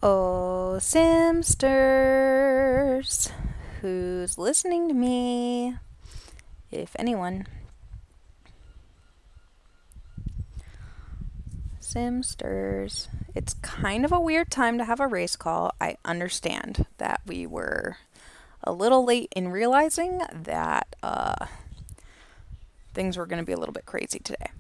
Oh, Simsters, who's listening to me? If anyone. Simsters. It's kind of a weird time to have a race call. I understand that we were a little late in realizing that things were going to be a little bit crazy today.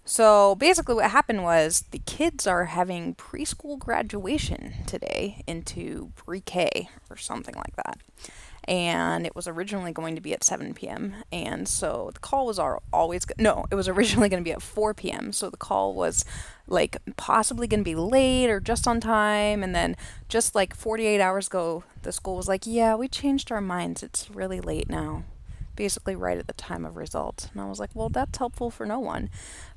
So basically, what happened was the kids are having preschool graduation today into pre K or something like that. And it was originally going to be at 7 p.m. And so the call was always no, it was originally going to be at 4 p.m. So the call was like possibly going to be late or just on time. And then just like 48 hours ago, the school was like, yeah, we changed our minds. It's really late now. Basically, right at the time of result. And I was like, well, that's helpful for no one.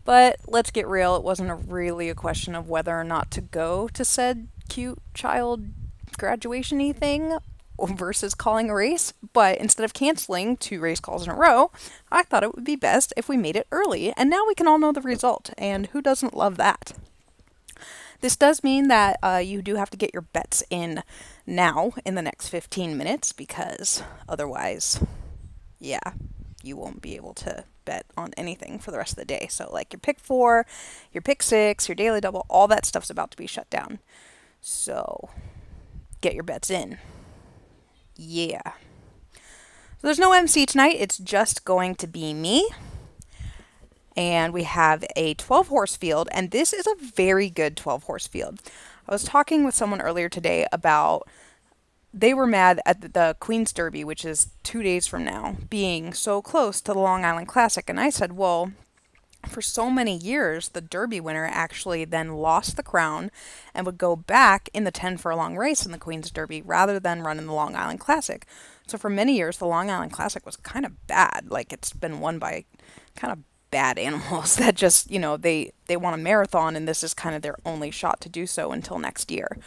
But let's get real, it wasn't really a question of whether or not to go to said cute child graduation y thing versus calling a race, but instead of canceling 2 race calls in a row, I thought it would be best if we made it early, and now we can all know the result, and who doesn't love that? This does mean that you do have to get your bets in now in the next 15 minutes because otherwise, yeah, you won't be able to bet on anything for the rest of the day. So, like your pick four, your pick six, your daily double, all that stuff's about to be shut down. So, get your bets in. Yeah. So there's no MC tonight, it's just going to be me. And we have a 12 horse field, and this is a very good 12 horse field. I was talking with someone earlier today about they were mad at the Queen's Derby, which is 2 days from now, being so close to the Long Island Classic. And I said, well, for so many years, the Derby winner actually then lost the crown and would go back in the 10 furlong race in the Queen's Derby rather than run in the Long Island Classic. So for many years, the Long Island Classic was kind of bad. Like it's been won by kind of bad animals that just, they want a marathon and this is kind of their only shot to do so until next year.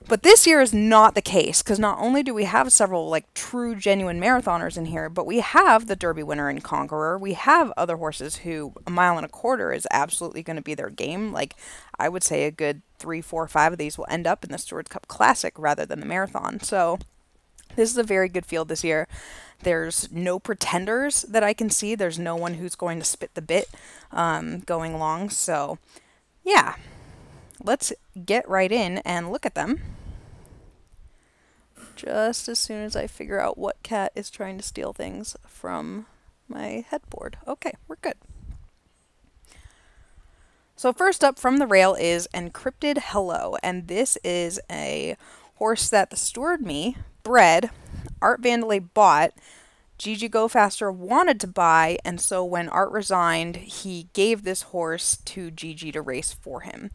But this year is not the case because not only do we have several like true genuine marathoners in here, but we have the Derby winner in Conqueror. We have other horses who 1.25 miles is absolutely going to be their game. Like I would say a good 3, 4, 5 of these will end up in the Stewards Cup Classic rather than the marathon. So this is a very good field this year. There's no pretenders that I can see. There's no one who's going to spit the bit going along. So yeah, let's get right in and look at them. Just as soon as I figure out what cat is trying to steal things from my headboard. Okay, we're good. So first up from the rail is Encrypted Hello, and this is a horse that the steward me bred, Art Vandalay bought, Gigi Go Faster wanted to buy, and so when Art resigned, he gave this horse to Gigi to race for him.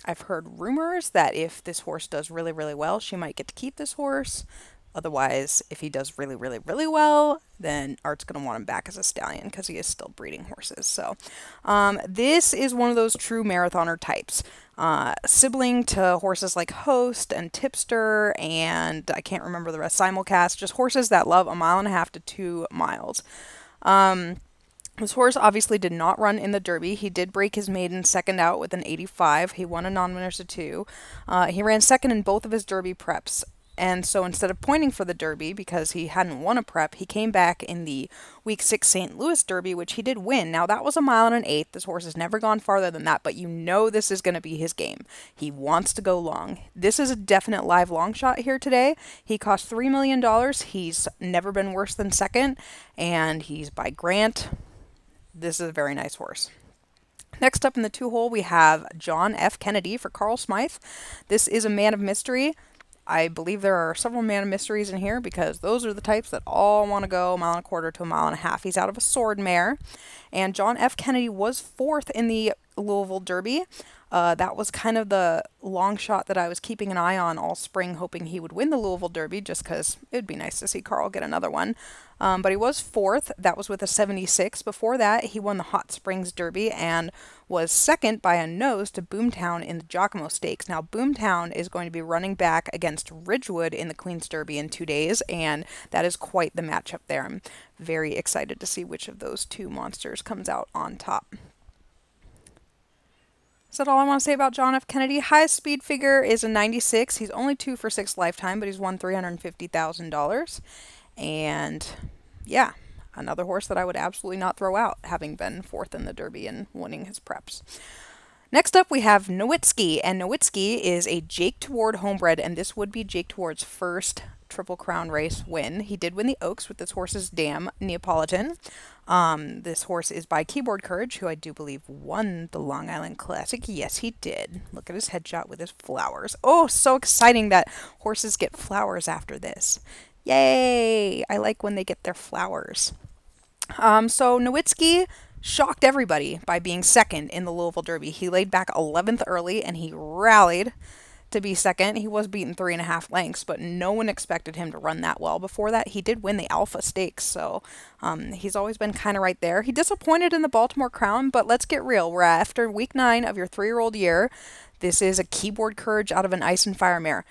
I've heard rumors that if this horse does really, really well, she might get to keep this horse. Otherwise, if he does really, really, really well, then Art's going to want him back as a stallion because he is still breeding horses. So, this is one of those true marathoner types. Sibling to horses like Host and Tipster, and I can't remember the rest, Simulcast, just horses that love 1.5 to 2 miles. This horse obviously did not run in the Derby. He did break his maiden second out with an 85. He won a non-winners of 2. He ran second in both of his Derby preps. And so instead of pointing for the Derby, because he hadn't won a prep, he came back in the Week 6 St. Louis Derby, which he did win. Now, that was 1.125 miles. This horse has never gone farther than that, but you know this is going to be his game. He wants to go long. This is a definite live long shot here today. He cost $3 million. He's never been worse than second, and he's by Grant. This is a very nice horse. Next up in the 2-hole, we have John F. Kennedy for Carl Smythe. This is a man of mystery. I believe there are several man of mysteries in here because those are the types that all want to go 1.25 to 1.5 miles. He's out of a sword mare. And John F. Kennedy was 4th in the Louisville Derby. That was kind of the long shot that I was keeping an eye on all spring, hoping he would win the Louisville Derby just because it would be nice to see Carl get another one. But he was 4th. That was with a 76. Before that, he won the Hot Springs Derby and was second by a nose to Boomtown in the Giacomo Stakes. Now, Boomtown is going to be running back against Ridgewood in the Queen's Derby in 2 days, and that is quite the matchup there. I'm very excited to see which of those two monsters comes out on top. Is that all I want to say about John F. Kennedy? Highest speed figure is a 96. He's only 2 for 6 lifetime, but he's won $350,000. And yeah, another horse that I would absolutely not throw out, having been fourth in the Derby and winning his preps. Next up, we have Nowitzki, and Nowitzki is a Jake Toward homebred, and this would be Jake Toward's first Triple Crown race win. He did win the Oaks with this horse's dam, Neapolitan. This horse is by Keyboard Courage, who I do believe won the Long Island Classic. Yes, he did. Look at his headshot with his flowers. Oh, so exciting that horses get flowers after this. Yay! I like when they get their flowers. So Nowitzki shocked everybody by being second in the Louisville Derby. He laid back 11th early and he rallied to be second. He was beaten 3.5 lengths, but no one expected him to run that well. Before that, he did win the Alpha Stakes, so he's always been kind of right there. He disappointed in the Baltimore Crown, but let's get real. We're after week 9 of your 3-year-old year. This is a Keyboard Courage out of an Ice and Fire mare.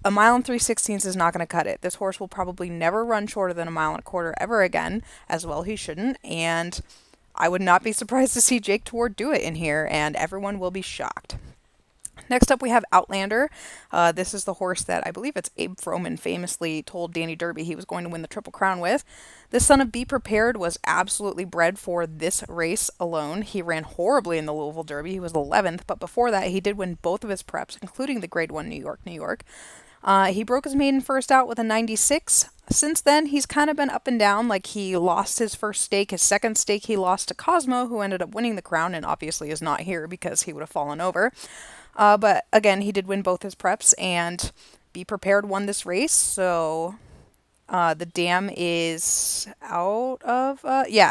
A mile and 3/16 is not going to cut it. This horse will probably never run shorter than a mile and a quarter ever again, as well he shouldn't, and I would not be surprised to see Jake Toward do it in here, and everyone will be shocked. Next up, we have Outlander. This is the horse that I believe it's Abe Froman famously told Danny Derby he was going to win the Triple Crown with. This son of Be Prepared was absolutely bred for this race alone. He ran horribly in the Louisville Derby. He was 11th, but before that, he did win both of his preps, including the Grade 1 New York, New York. He broke his maiden first out with a 96. Since then, he's kind of been up and down. Like, he lost his first stake. His second stake, he lost to Cosmo, who ended up winning the crown, and obviously is not here because he would have fallen over. But again, he did win both his preps, and Be Prepared won this race. So the dam is out of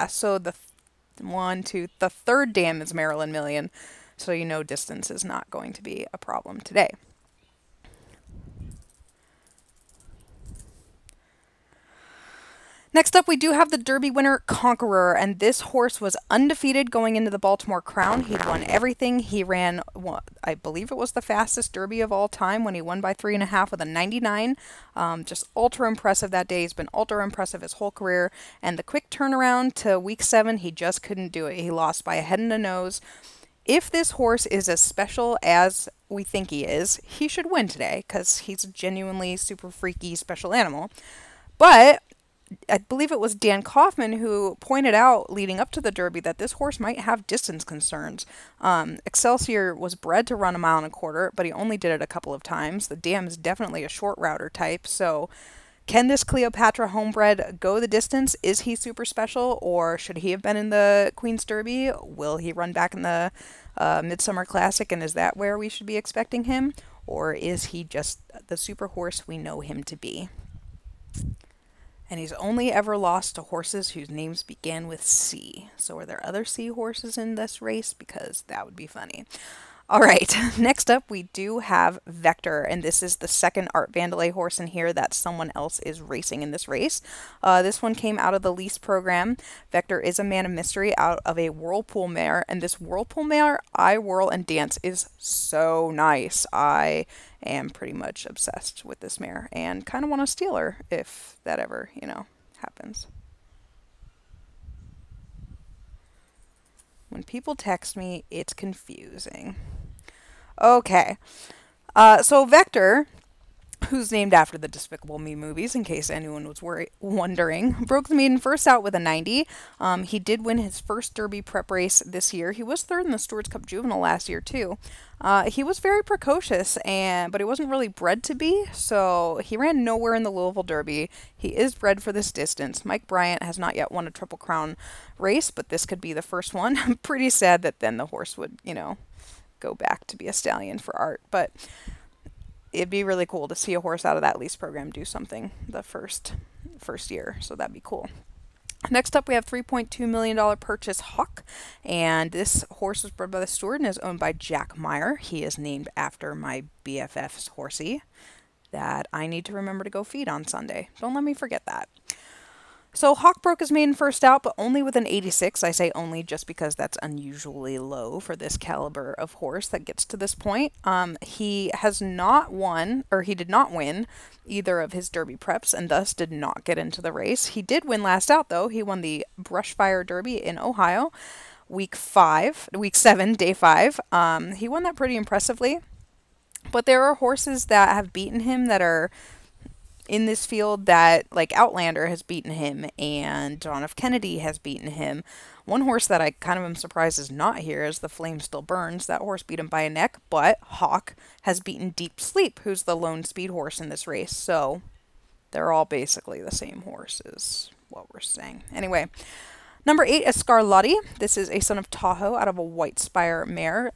so the the third dam is Maryland Million. So you know distance is not going to be a problem today. Next up, we do have the Derby winner, Conqueror, and this horse was undefeated going into the Baltimore Crown. He'd won everything. He ran, I believe it was the fastest Derby of all time when he won by 3.5 with a 99. Just ultra impressive that day. He's been ultra impressive his whole career. And the quick turnaround to week 7, he just couldn't do it. He lost by a head and a nose. If this horse is as special as we think he is, he should win today because he's a genuinely super freaky special animal. But I believe it was Dan Kaufman who pointed out leading up to the Derby that this horse might have distance concerns. Excelsior was bred to run a mile and a quarter, but he only did it a couple of times. The dam is definitely a short router type, so can this Cleopatra homebred go the distance? Is he super special, or should he have been in the Queen's Derby? Will he run back in the Midsummer Classic, and is that where we should be expecting him? Or is he just the super horse we know him to be? And he's only ever lost to horses whose names began with C. So are there other C horses in this race? Because that would be funny. All right, next up we do have Vector, and this is the second Art Vandelay horse in here that someone else is racing in this race. This one came out of the lease program. Vector is a man of mystery out of a Whirlpool mare, and this Whirlpool mare, I Whirl and Dance, is so nice. I am pretty much obsessed with this mare and kind of want to steal her if that ever, happens. When people text me, it's confusing. Okay, so Vector, who's named after the Despicable Me movies, in case anyone was wondering, broke the maiden first out with a 90. He did win his first Derby prep race this year. He was third in the Stewards Cup Juvenile last year, too. He was very precocious, but he wasn't really bred to be, so he ran nowhere in the Louisville Derby. He is bred for this distance. Mike Bryant has not yet won a Triple Crown race, but this could be the first one. I'm pretty sad that then the horse would, go back to be a stallion for Art, but it'd be really cool to see a horse out of that lease program do something the first year, so that'd be cool. Next up, we have $3.2 million purchase Hawk, and this horse was bred by the steward and is owned by Jack Meyer. He is named after my BFF's horsey that I need to remember to go feed on Sunday. Don't let me forget that. So Hawk broke his maiden first out, but only with an 86. I say only just because that's unusually low for this caliber of horse that gets to this point. He has not won, or he did not win, either of his Derby preps, and thus did not get into the race. He did win last out, though. He won the Brushfire Derby in Ohio. week 7, day 5. He won that pretty impressively. But there are horses that have beaten him that are in this field that, like Outlander has beaten him and John F. Kennedy has beaten him. One horse that I kind of am surprised is not here is the Flame Still Burns. That horse beat him by a neck, but Hawk has beaten Deep Sleep, who's the lone speed horse in this race. So they're all basically the same horse is what we're saying. Anyway, number 8 is Scarlatti. This is a son of Tahoe out of a White Spire mare.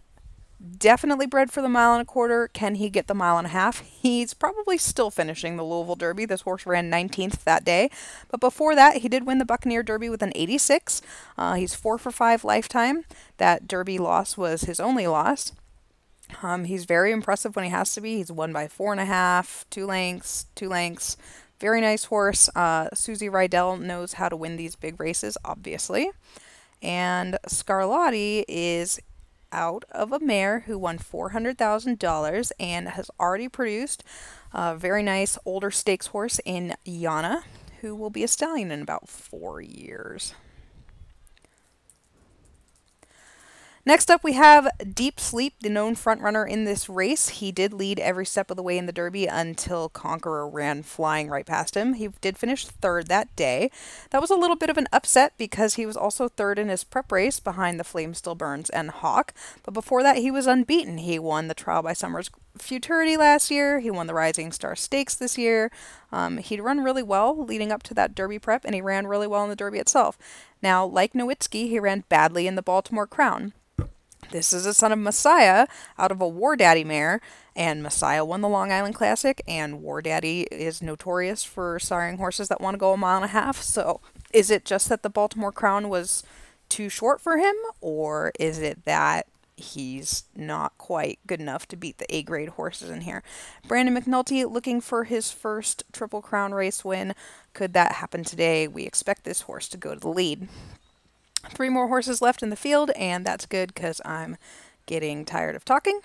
Definitely bred for the 1.25 miles. Can he get the 1.5 miles? He's probably still finishing the Louisville Derby. This horse ran 19th that day. But before that, he did win the Buccaneer Derby with an 86. He's 4 for 5 lifetime. That Derby loss was his only loss. He's very impressive when he has to be. He's won by 4.5, 2 lengths, 2 lengths. Very nice horse. Susie Rydell knows how to win these big races, obviously. And Scarlatti is out of a mare who won $400,000 and has already produced a very nice older stakes horse in Yana, who will be a stallion in about 4 years. Next up, we have Deep Sleep, the known front runner in this race. He did lead every step of the way in the Derby until Conqueror ran flying right past him. He did finish 3rd that day. That was a little bit of an upset because he was also 3rd in his prep race behind the Flame Still Burns and Hawk. But before that, he was unbeaten. He won the Trial by Summers Futurity last year. He won the Rising Star Stakes this year. He'd run really well leading up to that Derby prep, and he ran really well in the Derby itself. Now, like Nowitzki, he ran badly in the Baltimore Crown. This is a son of Messiah out of a War Daddy mare, and Messiah won the Long Island Classic, and War Daddy is notorious for siring horses that want to go 1.5 miles. So is it just that the Baltimore Crown was too short for him, or is it that he's not quite good enough to beat the A-grade horses in here? Brandon McNulty looking for his first Triple Crown race win. Could that happen today? We expect this horse to go to the lead. 3 more horses left in the field, and that's good because I'm getting tired of talking.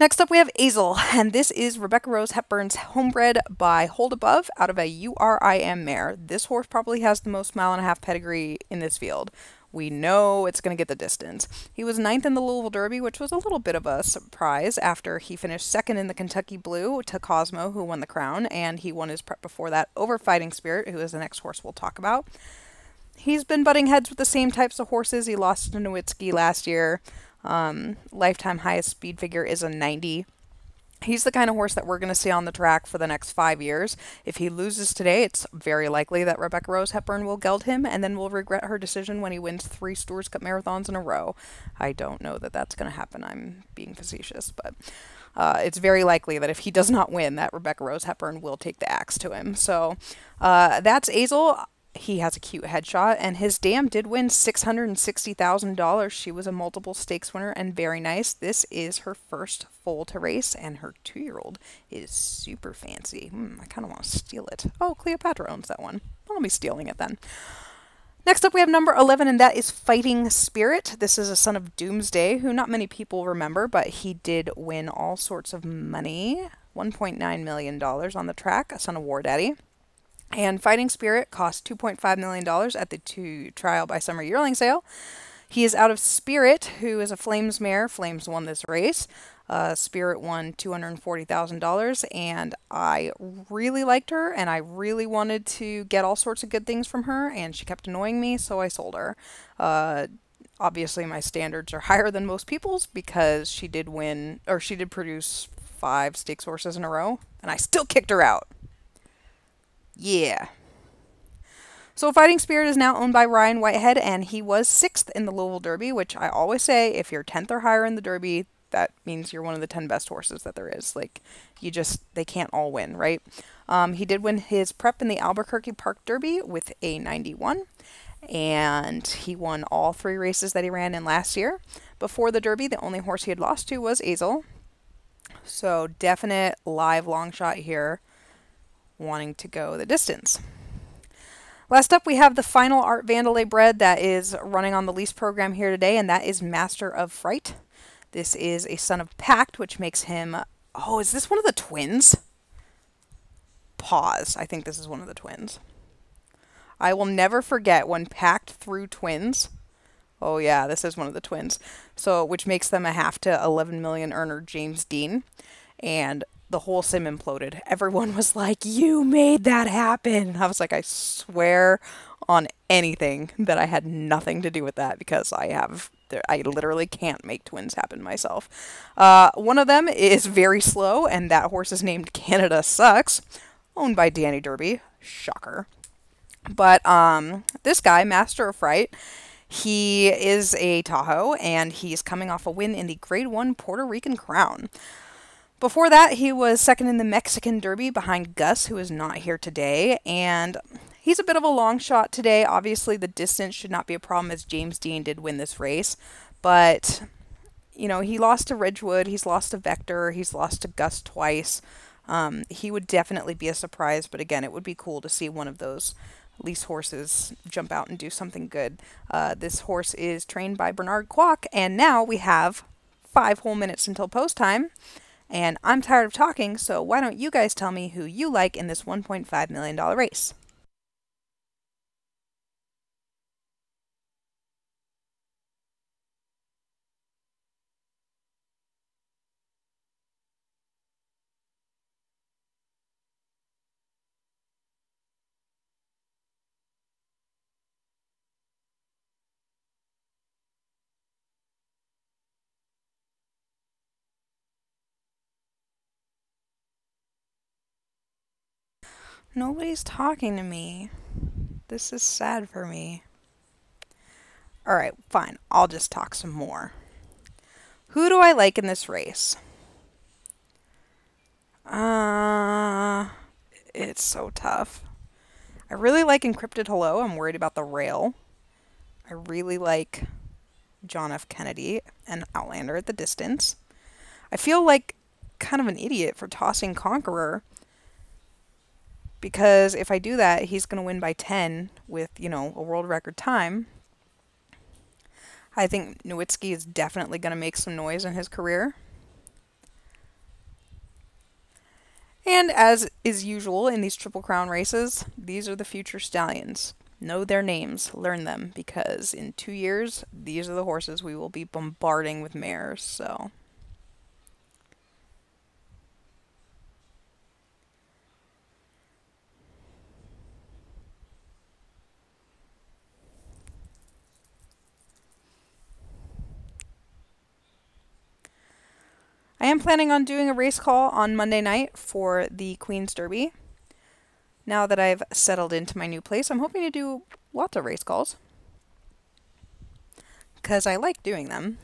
Next up, we have Azel, and this is Rebecca Rose Hepburn's homebred by Hold Above out of a URIM mare. This horse probably has the most 1.5 mile pedigree in this field. We know it's going to get the distance. He was 9th in the Louisville Derby, which was a little bit of a surprise after he finished 2nd in the Kentucky Blue to Cosmo, who won the crown, and he won his prep before that over Fighting Spirit, who is the next horse we'll talk about. He's been butting heads with the same types of horses. He lost to Nowitzki last year. Lifetime highest speed figure is a 90. He's the kind of horse that we're going to see on the track for the next 5 years. If he loses today, it's very likely that Rebecca Rose Hepburn will geld him and then will regret her decision when he wins 3 Stewards Cup marathons in a row. I don't know that that's going to happen. I'm being facetious, but it's very likely that if he does not win, that Rebecca Rose Hepburn will take the axe to him. So that's Azel. He has a cute headshot, and his dam did win $660,000. She was a multiple stakes winner and very nice. This is her first foal to race, and her 2-year-old is super fancy. I kind of want to steal it. Oh, Cleopatra owns that one. I'll be stealing it then. Next up, we have number 11, and that is Fighting Spirit. This is a son of Doomsday, who not many people remember, but he did win all sorts of money. $1.9 million on the track, a son of War Daddy. And Fighting Spirit cost $2.5 million at the Trial by Summer yearling sale. He is out of Spirit, who is a Flames mare. Flames won this race. Spirit won $240,000, and I really liked her, and I really wanted to get all sorts of good things from her, and she kept annoying me, so I sold her. Obviously, my standards are higher than most people's because she did win, or she did produce 5 stakes horses in a row, and I still kicked her out. Yeah. So Fighting Spirit is now owned by Ryan Whitehead, and he was 6th in the Louisville Derby, which I always say, if you're 10th or higher in the Derby, that means you're one of the 10 best horses that there is. Like, they can't all win, right? He did win his prep in the Albuquerque Park Derby with a 91, and he won all 3 races that he ran in last year. Before the Derby, the only horse he had lost to was Azel. So definite live long shot here, wanting to go the distance. Last up, we have the final Art Vandelay bred that is running on the lease program here today, and that is Master of Fright. This is a son of Pact, which makes him... Oh, is this one of the twins? Pause. I think this is one of the twins. I will never forget when Pact threw twins. Oh yeah, this is one of the twins. So, which makes them a half to 11 million earner, James Dean. And the whole sim imploded. Everyone was like, "You made that happen." I was like, "I swear on anything that I had nothing to do with that because I literally can't make twins happen myself." One of them is very slow, and that horse is named Canada Sucks, owned by Danny Derby. Shocker. But this guy, Master of Fright, he is a Tahoe, and he's coming off a win in the Grade 1 Puerto Rican Crown. Before that, he was second in the Mexican Derby behind Gus, who is not here today, and he's a bit of a long shot today. Obviously, the distance should not be a problem as James Dean did win this race, but, you know, he lost to Ridgewood, he's lost to Vector, he's lost to Gus twice. He would definitely be a surprise, but again, it would be cool to see one of those lease horses jump out and do something good. This horse is trained by Bernard Kwok, and now we have 5 whole minutes until post time. And I'm tired of talking, so why don't you guys tell me who you like in this $1.5 million race? Nobody's talking to me. This is sad for me. Alright, fine. I'll just talk some more. Who do I like in this race? It's so tough. I really like Encrypted Hello. I'm worried about the rail. I really like John F. Kennedy and Outlander at the distance. I feel like kind of an idiot for tossing Conqueror, because if I do that, he's going to win by 10 with, you know, a world record time. I think Nowitzki is definitely going to make some noise in his career. And as is usual in these Triple Crown races, these are the future stallions. Know their names, learn them, because in 2 years, these are the horses we will be bombarding with mares, so... I am planning on doing a race call on Monday night for the Queen's Derby. Now that I've settled into my new place, I'm hoping to do lots of race calls, because I like doing them,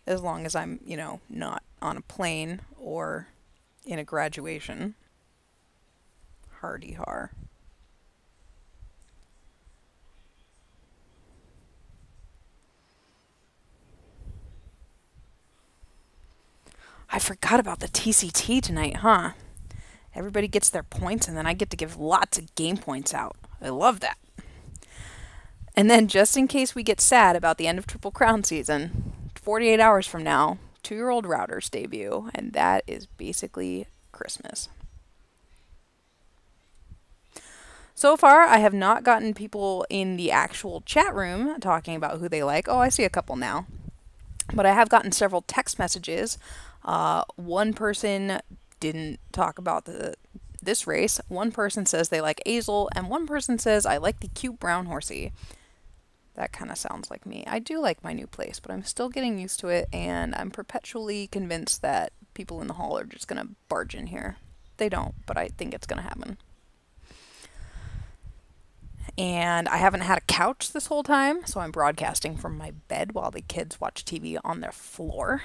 as long as I'm, you know, not on a plane or in a graduation. Hardy har. I forgot about the TCT tonight, huh? Everybody gets their points, and then I get to give lots of game points out. I love that. And then, just in case we get sad about the end of Triple Crown season, 48 hours from now, 2-year-old Routers debut, and that is basically Christmas. So far, I have not gotten people in the actual chat room talking about who they like. Oh, I see a couple now. But I have gotten several text messages. One person didn't talk about this race. One person says they like Azel, and one person says, I like the cute brown horsey. That kind of sounds like me. I do like my new place, but I'm still getting used to it, and I'm perpetually convinced that people in the hall are just going to barge in here. They don't, but I think it's going to happen. And I haven't had a couch this whole time, so I'm broadcasting from my bed while the kids watch TV on their floor.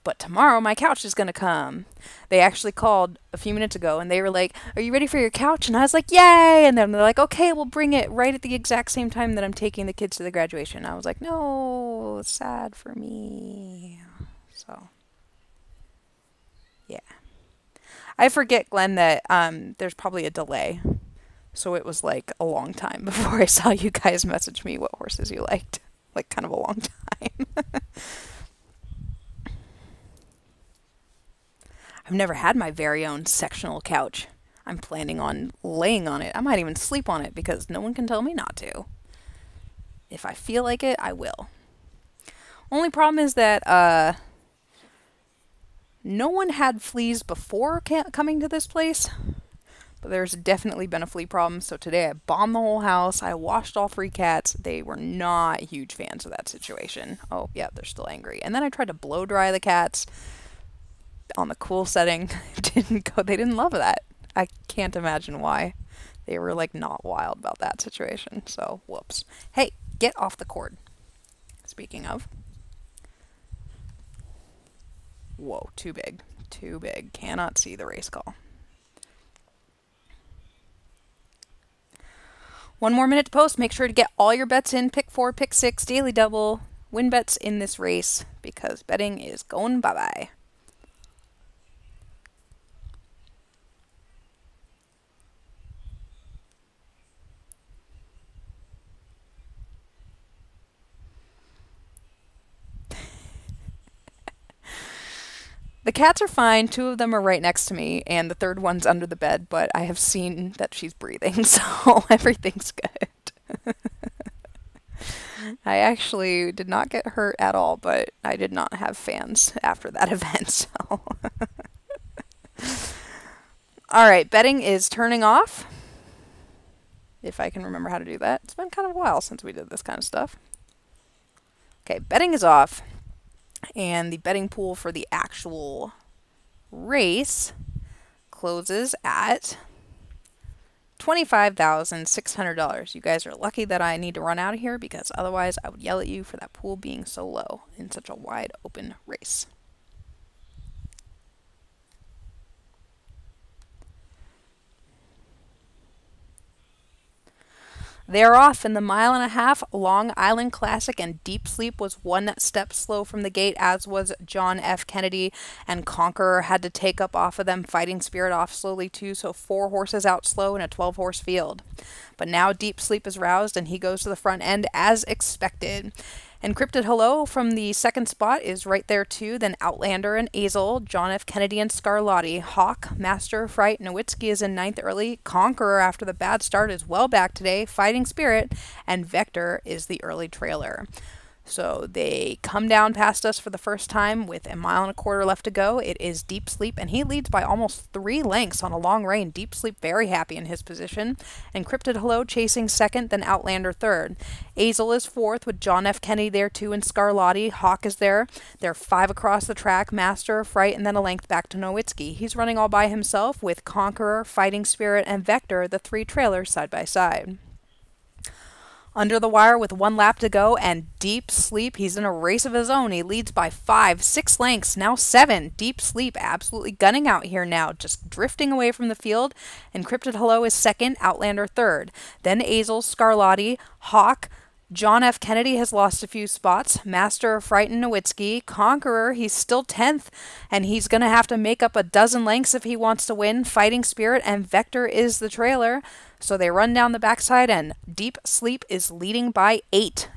But tomorrow my couch is going to come. They actually called a few minutes ago and they were like, "Are you ready for your couch?" And I was like, "Yay!" And then they're like, "Okay, we'll bring it right at the exact same time that I'm taking the kids to the graduation." I was like, "No, it's sad for me." So, yeah. I forget, Glenn, that there's probably a delay. So it was like a long time before I saw you guys message me what horses you liked. Like, kind of a long time. I've never had my very own sectional couch. I'm planning on laying on it. I might even sleep on it because no one can tell me not to. If I feel like it, I will. Only problem is that no one had fleas before coming to this place, but there's definitely been a flea problem. So today I bombed the whole house. I washed all 3 cats. They were not huge fans of that situation. Oh, yeah, they're still angry. And then I tried to blow dry the cats on the cool setting. Didn't go. They didn't love that. I can't imagine why. They were like not wild about that situation. So, whoops. Hey, get off the cord. Speaking of. Whoa, too big. Too big. Cannot see the race call. 1 more minute to post. Make sure to get all your bets in. Pick 4, pick 6, daily double. Win bets in this race because betting is going bye-bye. The cats are fine. 2 of them are right next to me, and the third one's under the bed, but I have seen that she's breathing, so everything's good. I actually did not get hurt at all, but I did not have fans after that event, so. Alright, betting is turning off. If I can remember how to do that. It's been kind of a while since we did this kind of stuff. Okay, betting is off. And the betting pool for the actual race closes at $25,600. You guys are lucky that I need to run out of here because otherwise I would yell at you for that pool being so low in such a wide open race. They're off in the 1.5 mile Long Island Classic, and Deep Sleep was 1 step slow from the gate, as was John F. Kennedy, and Conqueror had to take up off of them. Fighting Spirit off slowly too, so 4 horses out slow in a 12-horse field. But now Deep Sleep is roused, and he goes to the front end as expected. Encrypted Hello from the 2nd spot is right there too. Then Outlander and Azel, John F. Kennedy and Scarlatti, Hawk, Master, Fright, Nowitzki is in 9th early. Conqueror after the bad start is well back today. Fighting Spirit and Vector is the early trailer. So they come down past us for the first time with 1.25 miles left to go. It is Deep Sleep, and he leads by almost 3 lengths on a long rein. Deep Sleep very happy in his position. Encrypted Hello chasing 2nd, then Outlander 3rd. Azel is 4th with John F. Kennedy there too, and Scarlatti. Hawk is there. They're 5 across the track. Master, Fright, and then a length back to Nowitzki. He's running all by himself with Conqueror, Fighting Spirit, and Vector, the 3 trailers side by side. Under the wire with 1 lap to go, and Deep Sleep, he's in a race of his own. He leads by 5, 6 lengths, now 7. Deep Sleep absolutely gunning out here now, just drifting away from the field. Encrypted Hello is 2nd, Outlander 3rd. Then Azel, Scarlatti, Hawk, John F. Kennedy has lost a few spots. Master, Frightened, Nowitzki. Conqueror, he's still 10th, and he's going to have to make up a dozen lengths if he wants to win. Fighting Spirit and Vector is the trailer. So they run down the backside, and Deep Sleep is leading by 8.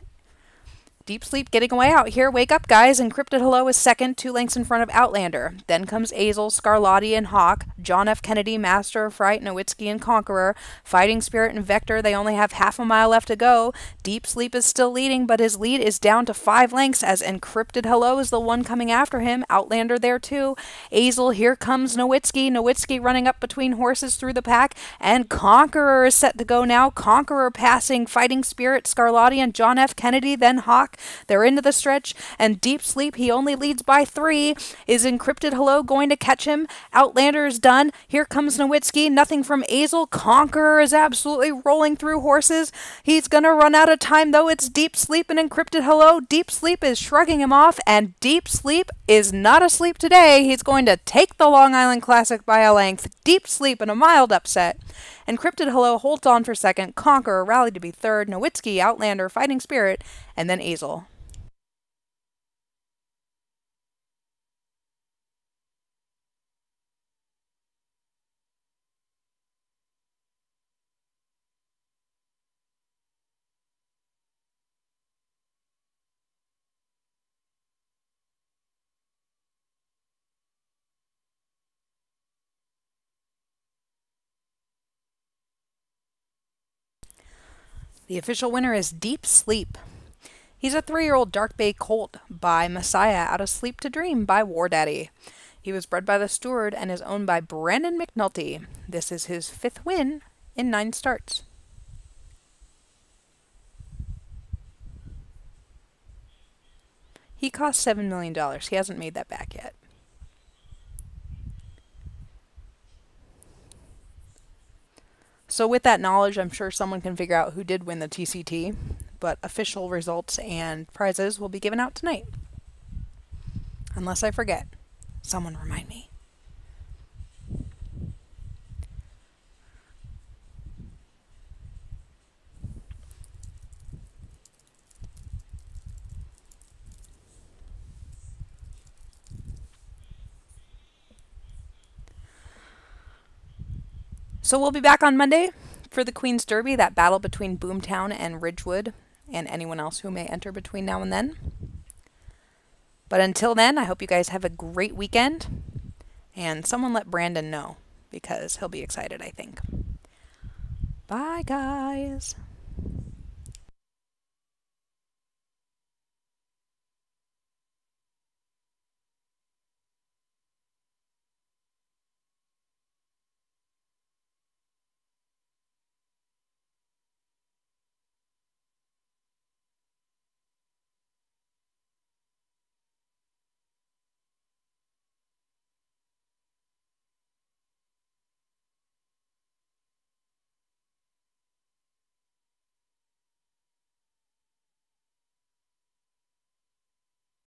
Deep Sleep getting away out here. Wake up, guys. Encrypted Hello is 2nd, 2 lengths in front of Outlander. Then comes Azel, Scarlatti, and Hawk. John F. Kennedy, Master, Fright, Nowitzki, and Conqueror. Fighting Spirit and Vector, they only have 1/2 mile left to go. Deep Sleep is still leading, but his lead is down to 5 lengths as Encrypted Hello is the one coming after him. Outlander there too. Azel, here comes Nowitzki. Nowitzki running up between horses through the pack, and Conqueror is set to go now. Conqueror passing Fighting Spirit, Scarlatti, and John F. Kennedy, then Hawk. They're into the stretch, and Deep Sleep, he only leads by 3. Is Encrypted Hello going to catch him? Outlander is done. Here comes Nowitzki. Nothing from Azel. Conqueror is absolutely rolling through horses. He's going to run out of time, though. It's Deep Sleep and Encrypted Hello. Deep Sleep is shrugging him off, and Deep Sleep is not asleep today. He's going to take the Long Island Classic by a length. Deep Sleep in a mild upset. Encrypted Hello holds on for 2nd. Conqueror rallied to be 3rd. Nowitzki, Outlander, Fighting Spirit, and then Azel. The official winner is Deep Sleep. He's a 3-year-old dark bay colt by Messiah out of Sleep to Dream by War Daddy. He was bred by the steward and is owned by Brandon McNulty. This is his 5th win in 9 starts. He cost $7 million. He hasn't made that back yet. So with that knowledge, I'm sure someone can figure out who did win the TCT, but official results and prizes will be given out tonight. Unless I forget. Someone remind me. So we'll be back on Monday for the Queen's Derby, that battle between Boomtown and Ridgewood, and anyone else who may enter between now and then. But until then, I hope you guys have a great weekend, and someone let Brandon know, because he'll be excited, I think. Bye, guys.